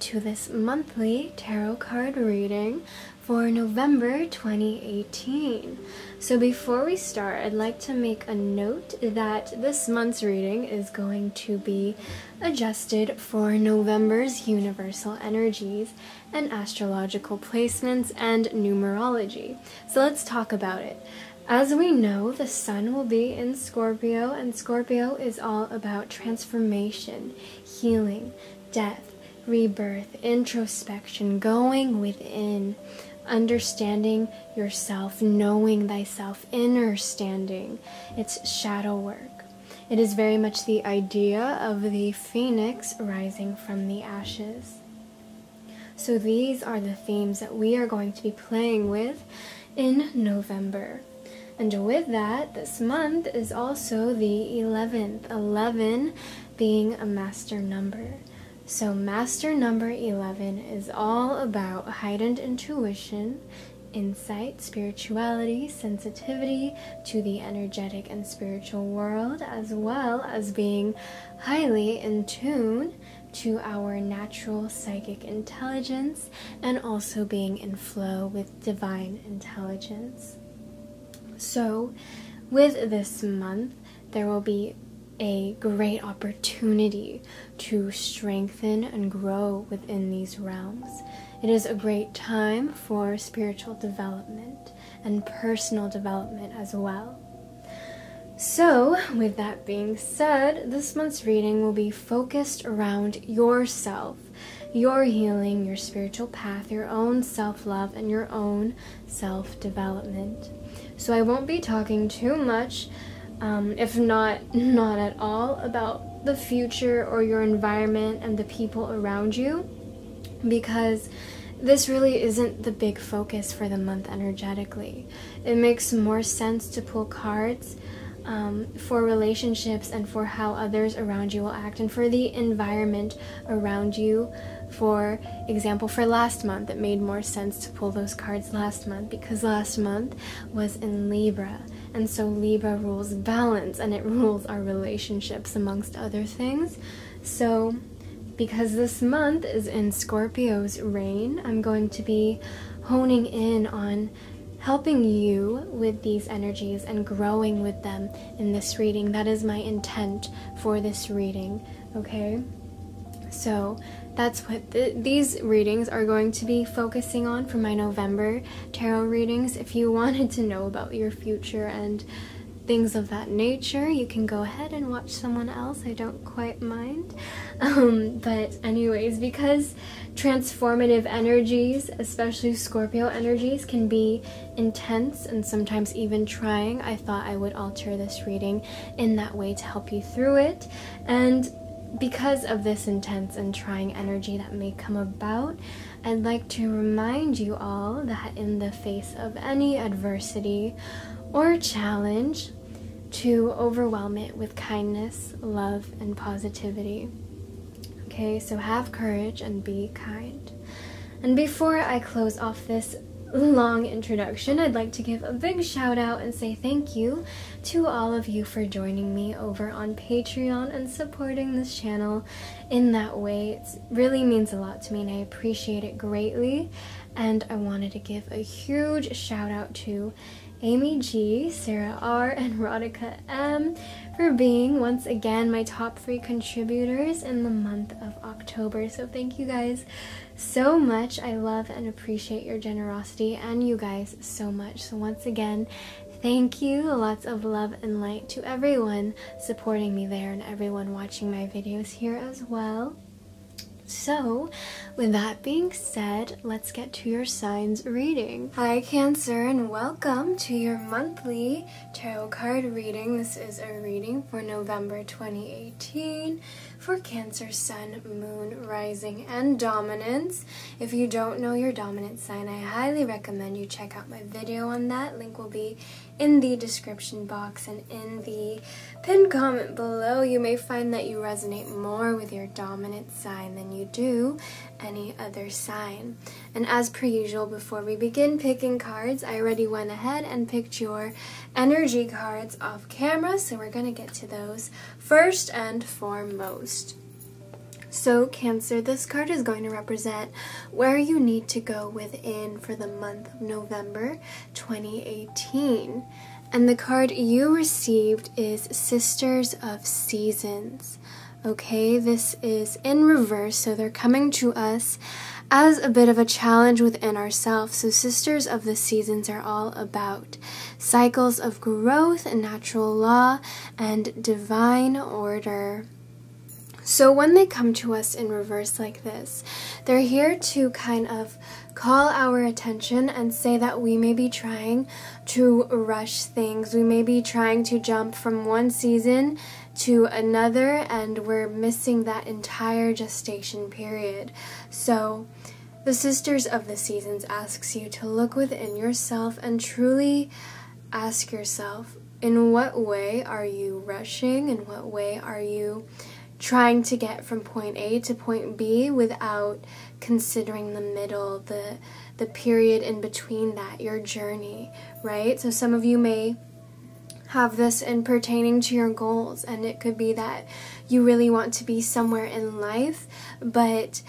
to this monthly tarot card reading for November 2018. So before we start, I'd like to make a note that this month's reading is going to be adjusted for November's universal energies and astrological placements and numerology. So let's talk about it. As we know, the sun will be in Scorpio, and Scorpio is all about transformation, healing, death, rebirth, introspection, going within, understanding yourself, knowing thyself, inner standing. It's shadow work. It is very much the idea of the phoenix rising from the ashes. So these are the themes that we are going to be playing with in November. And with that, this month is also the 11th, 11 being a master number. So master number 11 is all about heightened intuition, insight, spirituality, sensitivity to the energetic and spiritual world, as well as being highly in tune to our natural psychic intelligence and also being in flow with divine intelligence. So with this month, there will be a great opportunity to strengthen and grow within these realms. It is a great time for spiritual development and personal development as well. So, with that being said, this month's reading will be focused around yourself, your healing, your spiritual path, your own self-love, and your own self-development. So I won't be talking too much, if not at all, about the future or your environment and the people around you, because this really isn't the big focus for the month energetically. It makes more sense to pull cards for relationships and for how others around you will act, and for the environment around you. For example, for last month, it made more sense to pull those cards last month because last month was in Libra, and so Libra rules balance and it rules our relationships amongst other things. So because this month is in Scorpio's reign, I'm going to be honing in on helping you with these energies and growing with them in this reading. That is my intent for this reading, okay? So that's what these readings are going to be focusing on for my November tarot readings. If you wanted to know about your future and things of that nature, you can go ahead and watch someone else. I don't quite mind. But anyways, because transformative energies, especially Scorpio energies, can be intense and sometimes even trying, I thought I would alter this reading in that way to help you through it. And because of this intense and trying energy that may come about, I'd like to remind you all that in the face of any adversity or challenge, to overwhelm it with kindness, love, and positivity. Okay, so have courage and be kind. And before I close off this long introduction, I'd like to give a big shout out and say thank you to all of you for joining me over on Patreon and supporting this channel in that way. It really means a lot to me and I appreciate it greatly. And I wanted to give a huge shout out to Amy G, Sarah R, and Rodika M for being once again my top 3 contributors in the month of October. So thank you guys so much. I love and appreciate your generosity and you guys so much. So once again, thank you. Lots of love and light to everyone supporting me there and everyone watching my videos here as well. So, with that being said, let's get to your signs reading. Hi Cancer, and welcome to your monthly tarot card reading. This is a reading for November 2018 for Cancer, Sun, Moon, Rising, and Dominance. If you don't know your dominant sign, I highly recommend you check out my video on that. Link will be in the description box and in the pinned comment below. You may find that you resonate more with your dominant sign than you do any other sign. And as per usual, before we begin picking cards, I already went ahead and picked your energy cards off camera, so we're going to get to those first and foremost. So Cancer, this card is going to represent where you need to go within for the month of November 2018. And the card you received is Sisters of Seasons. Okay, this is in reverse, so they're coming to us as a bit of a challenge within ourselves. So Sisters of the Seasons are all about cycles of growth, natural law, and divine order. So when they come to us in reverse like this, they're here to kind of call our attention and say that we may be trying to rush things. We may be trying to jump from one season to another, and we're missing that entire gestation period. So the Sisters of the Seasons asks you to look within yourself and truly ask yourself, in what way are you rushing? In what way are you trying to get from point A to point B without considering the middle, the period in between that, your journey, right? So some of you may have this in pertaining to your goals, and it could be that you really want to be somewhere in life, but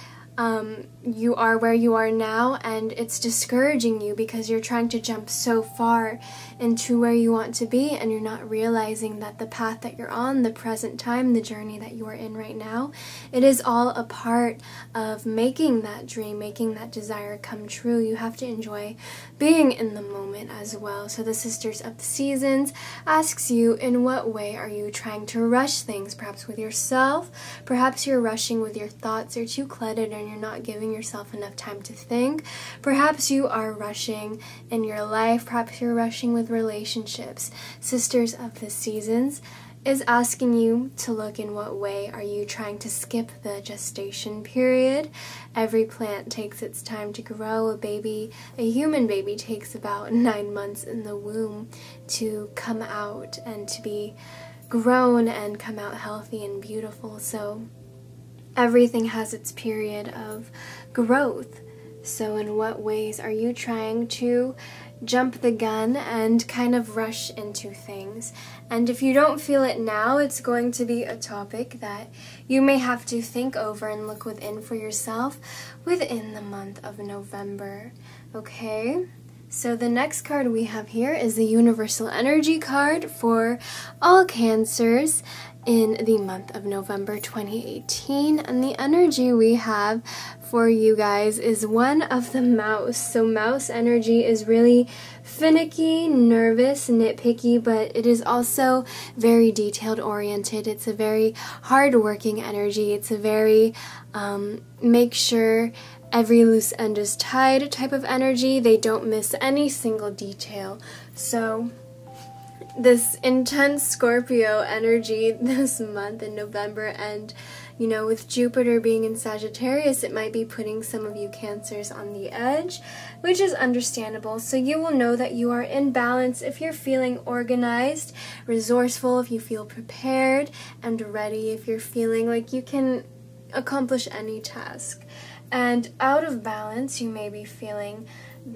you are where you are now, and it's discouraging you because you're trying to jump so far into where you want to be, and you're not realizing that the path that you're on, the present time, the journey that you are in right now, it is all a part of making that dream, making that desire come true. You have to enjoy being in the moment as well. So the Sisters of the Seasons asks you, in what way are you trying to rush things? Perhaps with yourself, perhaps you're rushing with your thoughts, you're too cluttered and you're not giving yourself enough time to think. Perhaps you are rushing in your life, perhaps you're rushing with relationships. Sisters of the Seasons is asking you to look, in what way are you trying to skip the gestation period. Every plant takes its time to grow. A human baby takes about 9 months in the womb to come out and to be grown and come out healthy and beautiful. So everything has its period of growth. So in what ways are you trying to jump the gun and kind of rush into things? And if you don't feel it now, it's going to be a topic that you may have to think over and look within for yourself within the month of November. Okay? So the next card we have here is the Universal Energy card for all Cancers in the month of November 2018, and the energy we have for you guys is one of the mouse. So mouse energy is really finicky, nervous, nitpicky, but it is also very detailed oriented. It's a very hard-working energy. It's a very make sure every loose end is tied type of energy. They don't miss any single detail. So this intense Scorpio energy this month in November, and you know, with Jupiter being in Sagittarius, it might be putting some of you Cancers on the edge, which is understandable. So you will know that you are in balance if you're feeling organized, resourceful, if you feel prepared and ready, if you're feeling like you can accomplish any task. And out of balance, you may be feeling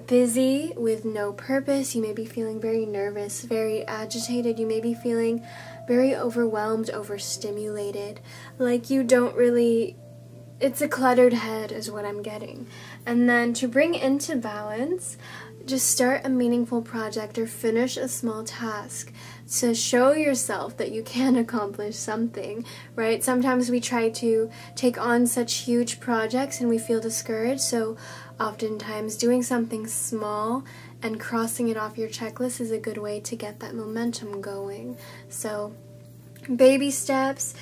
busy with no purpose. You may be feeling very nervous, very agitated. You may be feeling very overwhelmed, overstimulated, like you don't really, it's a cluttered head is what I'm getting. And then to bring into balance, just start a meaningful project or finish a small task to show yourself that you can accomplish something, right? Sometimes we try to take on such huge projects and we feel discouraged, so oftentimes doing something small and crossing it off your checklist is a good way to get that momentum going. So baby steps,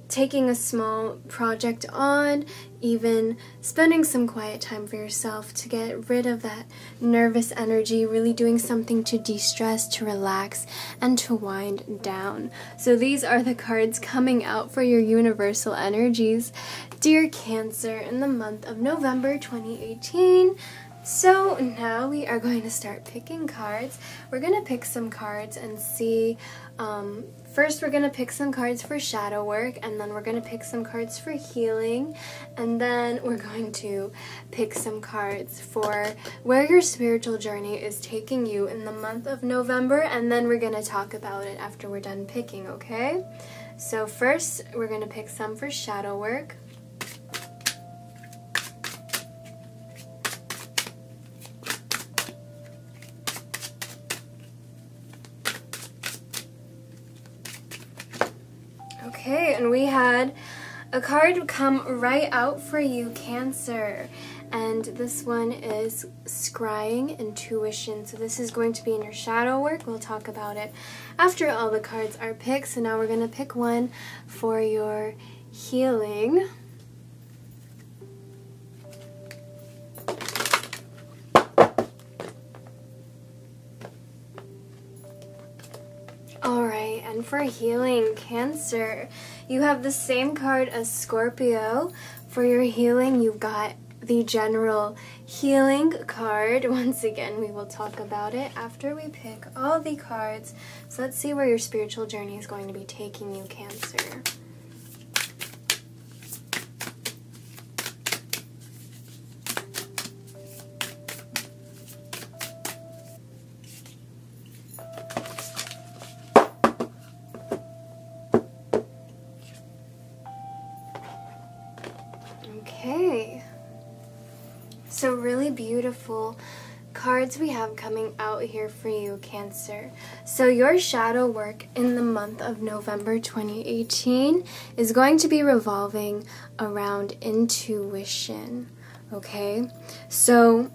taking a small project on, even spending some quiet time for yourself to get rid of that nervous energy, really doing something to de-stress, to relax, and to wind down. So these are the cards coming out for your universal energies, dear Cancer, in the month of November 2018. So now we are going to start picking cards. We're going to pick some cards and see, first we're going to pick some cards for shadow work, and then we're going to pick some cards for healing, and then we're going to pick some cards for where your spiritual journey is taking you in the month of November, and then we're going to talk about it after we're done picking, okay? So first we're going to pick some for shadow work. Okay, and we had a card come right out for you, Cancer. And this one is Scrying Intuition. So this is going to be in your shadow work. We'll talk about it after all the cards are picked. So now we're going to pick one for your healing. Alright, and for healing, Cancer, you have the same card as Scorpio. For your healing, you've got the general healing card. Once again, we will talk about it after we pick all the cards. So let's see where your spiritual journey is going to be taking you, Cancer. Okay, so really beautiful cards we have coming out here for you, Cancer. So your shadow work in the month of November 2018 is going to be revolving around intuition, okay? So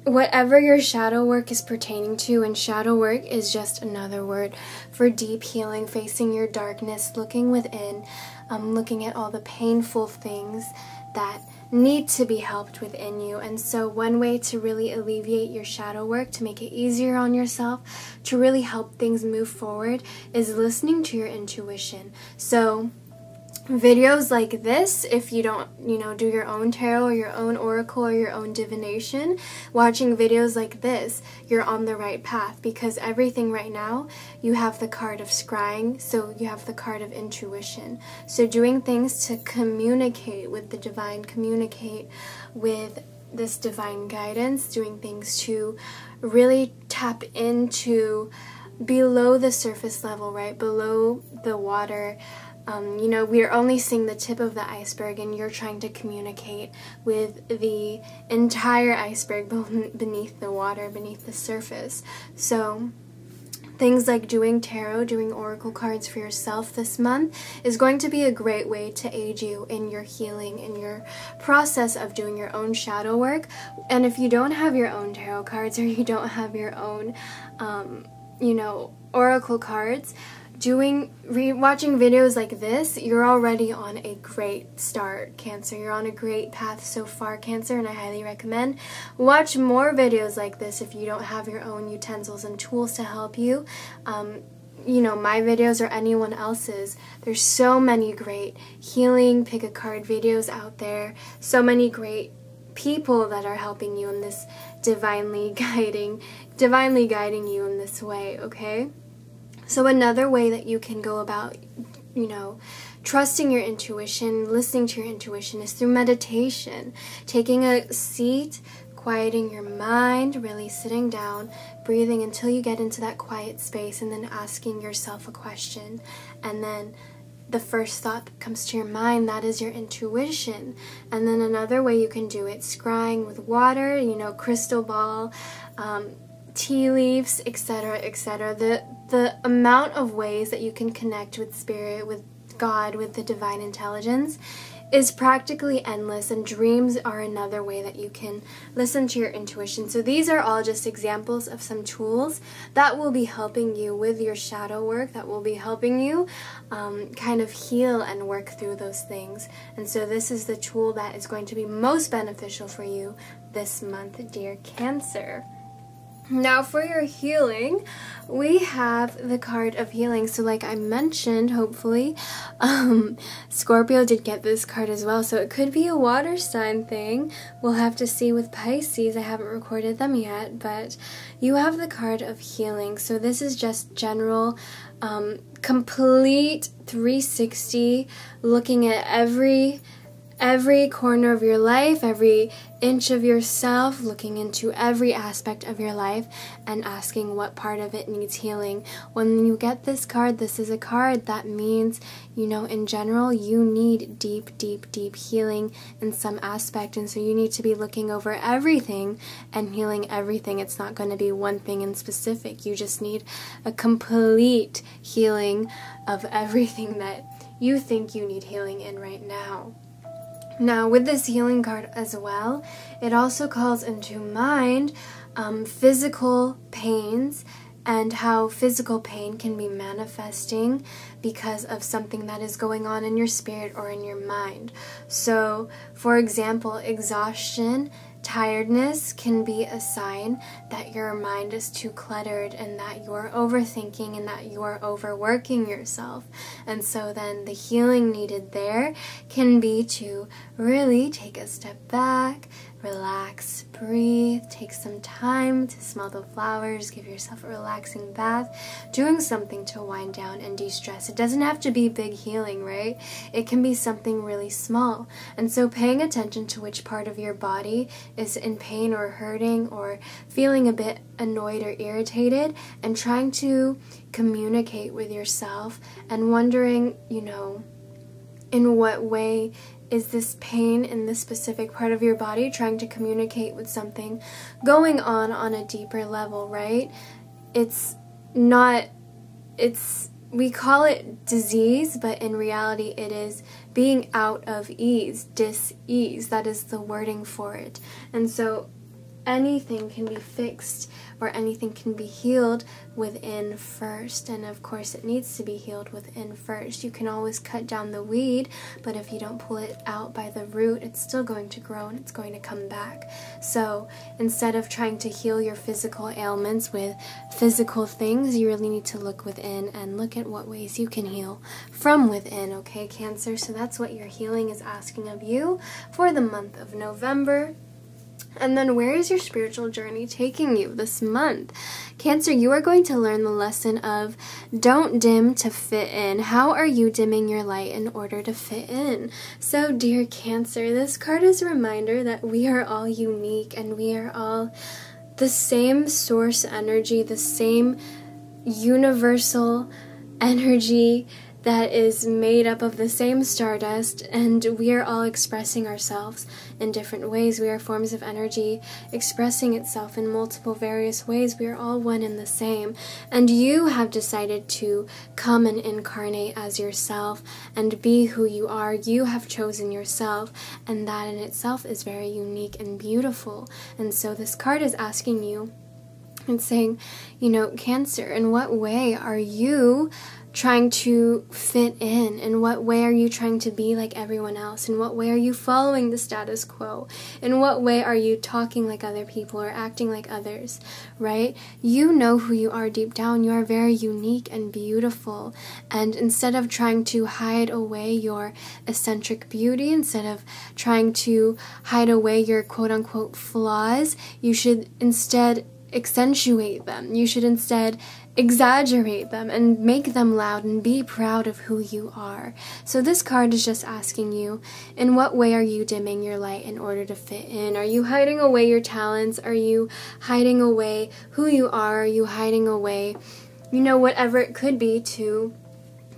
whatever your shadow work is pertaining to, and shadow work is just another word for deep healing, facing your darkness, looking within, looking at all the painful things that need to be helped within you. And so one way to really alleviate your shadow work, to make it easier on yourself, to really help things move forward, is listening to your intuition. So videos like this, if you don't, do your own tarot or your own oracle or your own divination, watching videos like this, you're on the right path, because everything right now, you have the card of scrying, so you have the card of intuition. So doing things to communicate with the divine, communicate with this divine guidance, doing things to really tap into below the surface level, right, below the water. We're only seeing the tip of the iceberg, and you're trying to communicate with the entire iceberg beneath the water, beneath the surface. So things like doing tarot, doing oracle cards for yourself this month is going to be a great way to aid you in your healing, in your process of doing your own shadow work. And if you don't have your own tarot cards, or you don't have your own, oracle cards, watching videos like this, you're already on a great start, Cancer. You're on a great path so far, Cancer, and I highly recommend watch more videos like this if you don't have your own utensils and tools to help you. My videos or anyone else's. There's so many great healing pick a card videos out there. So many great people that are helping you in this, divinely guiding you in this way, okay? So another way that you can go about, trusting your intuition, listening to your intuition, is through meditation. Taking a seat, quieting your mind, really sitting down, breathing until you get into that quiet space, and then asking yourself a question. And then the first thought that comes to your mind, that is your intuition. And then another way you can do it, scrying with water, crystal ball, tea leaves, etc., etc. The amount of ways that you can connect with spirit, with God, with the divine intelligence is practically endless, and dreams are another way that you can listen to your intuition. So these are all just examples of some tools that will be helping you with your shadow work, that will be helping you kind of heal and work through those things. And so this is the tool that is going to be most beneficial for you this month, dear Cancer. Now for your healing, we have the card of healing. So like I mentioned, hopefully, Scorpio did get this card as well. So it could be a water sign thing. We'll have to see with Pisces. I haven't recorded them yet, but you have the card of healing. So this is just general, complete 360, looking at every corner of your life, every inch of yourself, looking into every aspect of your life and asking what part of it needs healing. When you get this card, this is a card that means, in general, you need deep, deep, deep healing in some aspect. And so you need to be looking over everything and healing everything. It's not going to be one thing in specific. You just need a complete healing of everything that you think you need healing in right now. Now, with this healing card as well, it also calls into mind physical pains and how physical pain can be manifesting because of something that is going on in your spirit or in your mind. So, for example, exhaustion, tiredness can be a sign that your mind is too cluttered and that you're overthinking and that you're overworking yourself. And so then the healing needed there can be to really take a step back, relax, breathe, take some time to smell the flowers, give yourself a relaxing bath, doing something to wind down and de-stress. It doesn't have to be big healing, right? It can be something really small. And so paying attention to which part of your body is in pain or hurting or feeling a bit annoyed or irritated, and trying to communicate with yourself and wondering, in what way is this pain in this specific part of your body trying to communicate with something going on a deeper level, right? We call it disease, but in reality it is being out of ease, dis-ease. That is the wording for it. And so anything can be fixed or anything can be healed within first. And of course it needs to be healed within first. You can always cut down the weed, but if you don't pull it out by the root, it's still going to grow and it's going to come back. So instead of trying to heal your physical ailments with physical things, you really need to look within and look at what ways you can heal from within, okay, Cancer? So that's what your healing is asking of you for the month of November. And then where is your spiritual journey taking you this month? Cancer, you are going to learn the lesson of don't dim to fit in. How are you dimming your light in order to fit in? So, dear Cancer, this card is a reminder that we are all unique and we are all the same source energy, the same universal energy that is made up of the same stardust, and we are all expressing ourselves in different ways. We are forms of energy expressing itself in multiple various ways. We are all one and the same, and you have decided to come and incarnate as yourself and be who you are. You have chosen yourself, and that in itself is very unique and beautiful. And so this card is asking you and saying, Cancer, in what way are you trying to fit in? In what way are you trying to be like everyone else? In what way are you following the status quo? In what way are you talking like other people or acting like others, right? You know who you are deep down. You are very unique and beautiful. And instead of trying to hide away your eccentric beauty, instead of trying to hide away your quote-unquote flaws, you should instead accentuate them. You should instead exaggerate them and make them loud and be proud of who you are. So this card is just asking you, in what way are you dimming your light in order to fit in? Are you hiding away your talents? Are you hiding away who you are? Are you hiding away, whatever it could be to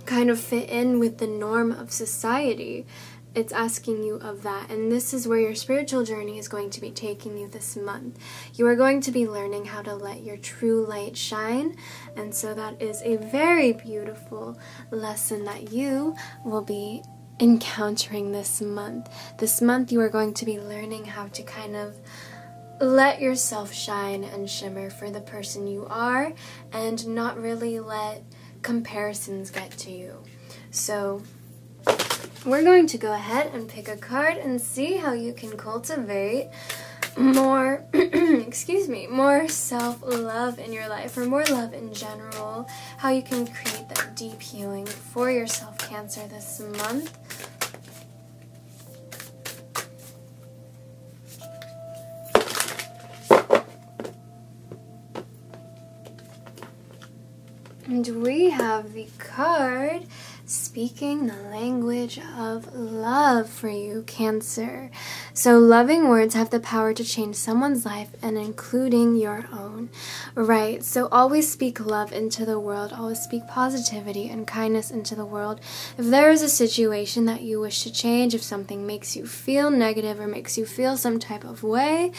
kind of fit in with the norm of society? It's asking you of that, and this is where your spiritual journey is going to be taking you this month. You are going to be learning how to let your true light shine, and so that is a very beautiful lesson that you will be encountering this month. This month you are going to be learning how to kind of let yourself shine and shimmer for the person you are, and not really let comparisons get to you. So we're going to go ahead and pick a card and see how you can cultivate more, more self-love in your life, or more love in general, how you can create that deep healing for yourself, Cancer, this month. And we have the card speaking the language of love for you, Cancer. So loving words have the power to change someone's life, and including your own. Right, so always speak love into the world. Always speak positivity and kindness into the world. If there is a situation that you wish to change, if something makes you feel negative or makes you feel some type of way,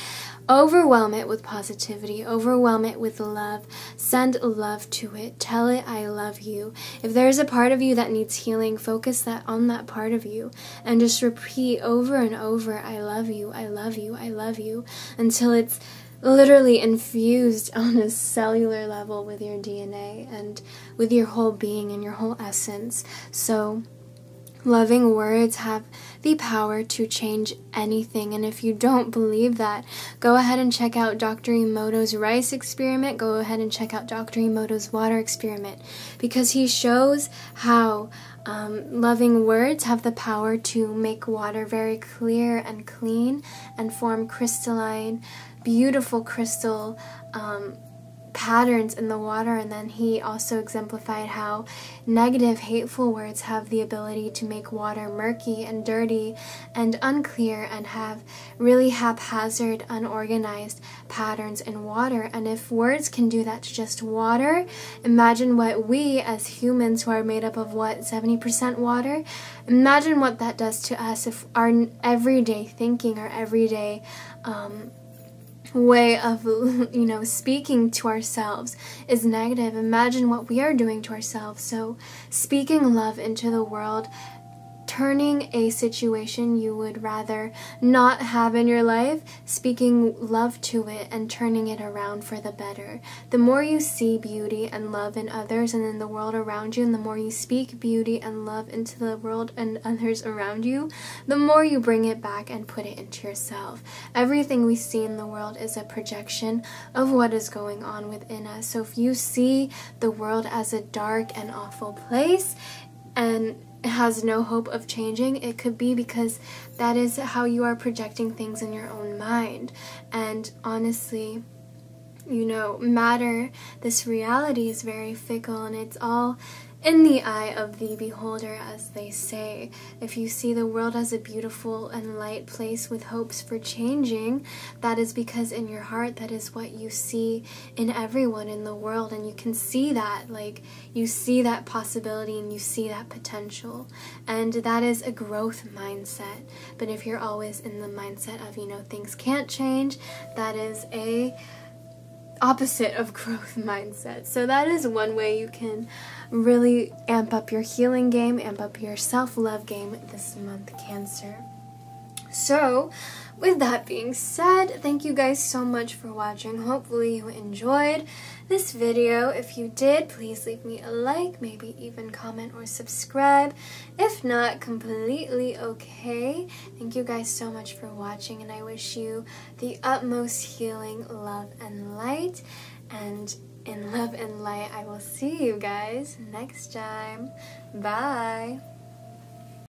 overwhelm it with positivity, overwhelm it with love, send love to it, tell it I love you. If there's a part of you that needs healing, focus that on that part of you and just repeat over and over, I love you, I love you, I love you, until it's literally infused on a cellular level with your DNA and with your whole being and your whole essence. So loving words have the power to change anything, and if you don't believe that, go ahead and check out Dr. Emoto's rice experiment, go ahead and check out Dr. Emoto's water experiment, because he shows how loving words have the power to make water very clear and clean and form crystalline, beautiful crystal patterns in the water. And then he also exemplified how negative, hateful words have the ability to make water murky and dirty and unclear and have really haphazard, unorganized patterns in water. And if words can do that to just water, imagine what we as humans, who are made up of what, 70% water, imagine what that does to us if our everyday thinking, our everyday way of, speaking to ourselves is negative. Imagine what we are doing to ourselves. So speaking love into the world, turning a situation you would rather not have in your life, speaking love to it and turning it around for the better. The more you see beauty and love in others and in the world around you, and the more you speak beauty and love into the world and others around you, the more you bring it back and put it into yourself. Everything we see in the world is a projection of what is going on within us. So if you see the world as a dark and awful place and has no hope of changing, it could be because that is how you are projecting things in your own mind. And honestly, matter, this reality is very fickle, and it's all in the eye of the beholder, as they say. If you see the world as a beautiful and light place with hopes for changing, that is because in your heart, that is what you see in everyone in the world, and you can see that, you see that possibility and you see that potential, and that is a growth mindset. But if you're always in the mindset of, things can't change, that is a opposite of growth mindset. So that is one way you can really amp up your healing game, amp up your self-love game this month, Cancer. So with that being said, thank you guys so much for watching. Hopefully you enjoyed this video. If you did, please leave me a like, maybe even comment or subscribe. If not, completely okay. Thank you guys so much for watching, and I wish you the utmost healing, love, and light. And in love and light, I will see you guys next time. Bye!